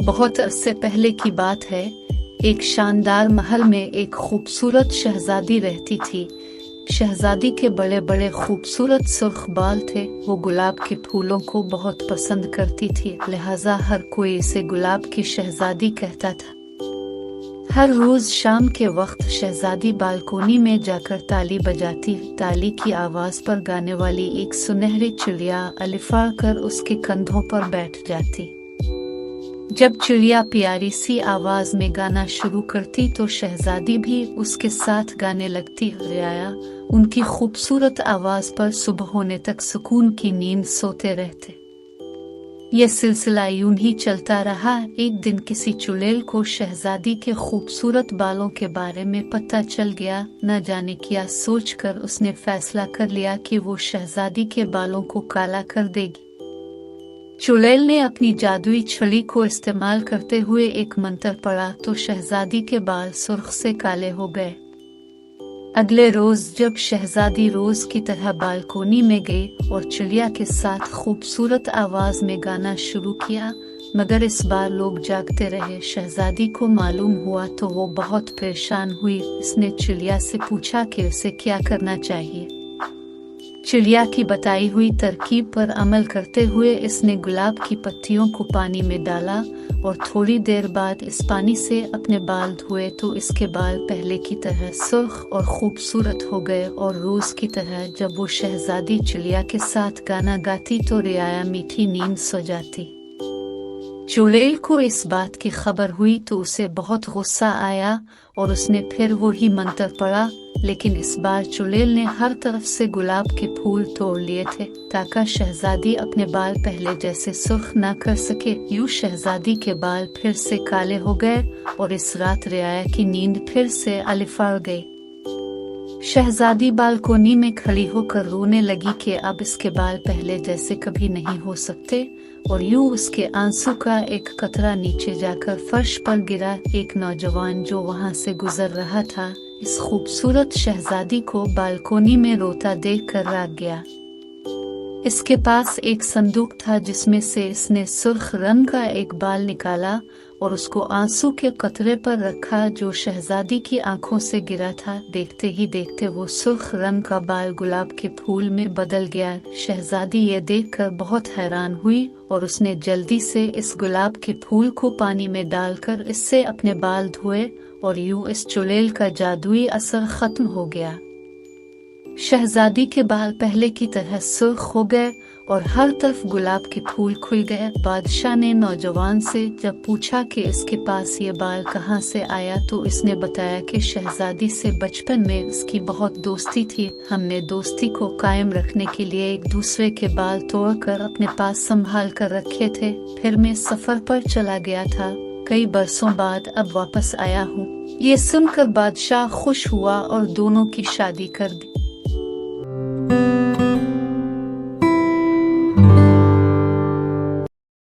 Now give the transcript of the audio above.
बहुत अरसे पहले की बात है। एक शानदार महल में एक खूबसूरत शहजादी रहती थी। शहजादी के बड़े बड़े खूबसूरत सुर्ख बाल थे। वो गुलाब के फूलों को बहुत पसंद करती थी, लिहाजा हर कोई इसे गुलाब की शहजादी कहता था। हर रोज शाम के वक्त शहजादी बालकोनी में जाकर ताली बजाती। ताली की आवाज पर गाने वाली एक सुनहरी चिड़िया अलिफा कर उसके कंधों पर बैठ जाती। जब चिड़िया प्यारी सी आवाज में गाना शुरू करती तो शहजादी भी उसके साथ गाने लगती। रियाया उनकी खूबसूरत आवाज पर सुबह होने तक सुकून की नींद सोते रहते। यह सिलसिला यूं ही चलता रहा। एक दिन किसी चुड़ैल को शहजादी के खूबसूरत बालों के बारे में पता चल गया। न जाने क्या सोचकर उसने फैसला कर लिया कि वो शहजादी के बालों को काला कर देगी। चुड़ैल ने अपनी जादुई छड़ी को इस्तेमाल करते हुए एक मंत्र पढ़ा तो शहजादी के बाल सुर्ख से काले हो गए। अगले रोज जब शहजादी रोज की तरह बालकोनी में गई और चिड़िया के साथ खूबसूरत आवाज में गाना शुरू किया, मगर इस बार लोग जागते रहे। शहजादी को मालूम हुआ तो वो बहुत परेशान हुई। इसने चिड़िया से पूछा कि उसे क्या करना चाहिए। चिड़िया की बताई हुई तरकीब पर अमल करते हुए इसने गुलाब की पत्तियों को पानी में डाला और थोड़ी देर बाद इस पानी से अपने बाल धोए तो इसके बाल पहले की तरह सुर्ख और खूबसूरत हो गए। और रोज की तरह जब वो शहजादी चिड़िया के साथ गाना गाती तो रियाया मीठी नींद सो जाती। चुड़ैल को इस बात की खबर हुई तो उसे बहुत गुस्सा आया और उसने फिर वही मंत्र पढ़ा, लेकिन इस बार चुड़ैल ने हर तरफ से गुलाब के फूल तोड़ लिए थे ताकि शहजादी अपने बाल पहले जैसे सुर्ख न कर सके। यूं शहजादी के बाल फिर से काले हो गए और इस रात रियाया की नींद फिर से अलिफाड़ गई। शहजादी बालकोनी में खड़ी होकर रोने लगी कि अब इसके बाल पहले जैसे कभी नहीं हो सकते। और यूं उसके आंसू का एक कतरा नीचे जाकर फर्श पर गिरा। एक नौजवान जो वहां से गुजर रहा था इस खूबसूरत शहजादी को बालकोनी में रोता देखकर राग गया। इसके पास एक संदूक था जिसमें से इसने सुर्ख रंग का एक बाल निकाला और उसको आंसू के कतरे पर रखा जो शहजादी की आंखों से गिरा था। देखते ही देखते वो सुर्ख रंग का बाल गुलाब के फूल में बदल गया। शहजादी ये देखकर बहुत हैरान हुई और उसने जल्दी से इस गुलाब के फूल को पानी में डालकर इससे अपने बाल धोए और यूं इस चुड़ैल का जादुई असर खत्म हो गया। शहजादी के बाल पहले की तरह सुर्ख हो गए और हर तरफ गुलाब के फूल खुल गए। बादशाह ने नौजवान से जब पूछा कि इसके पास ये बाल कहाँ से आया तो इसने बताया कि शहजादी से बचपन में उसकी बहुत दोस्ती थी। हमने दोस्ती को कायम रखने के लिए एक दूसरे के बाल तोड़कर अपने पास संभाल कर रखे थे। फिर मैं सफर पर चला गया था। कई बरसों बाद अब वापस आया हूँ। ये सुनकर बादशाह खुश हुआ और दोनों की शादी कर दी।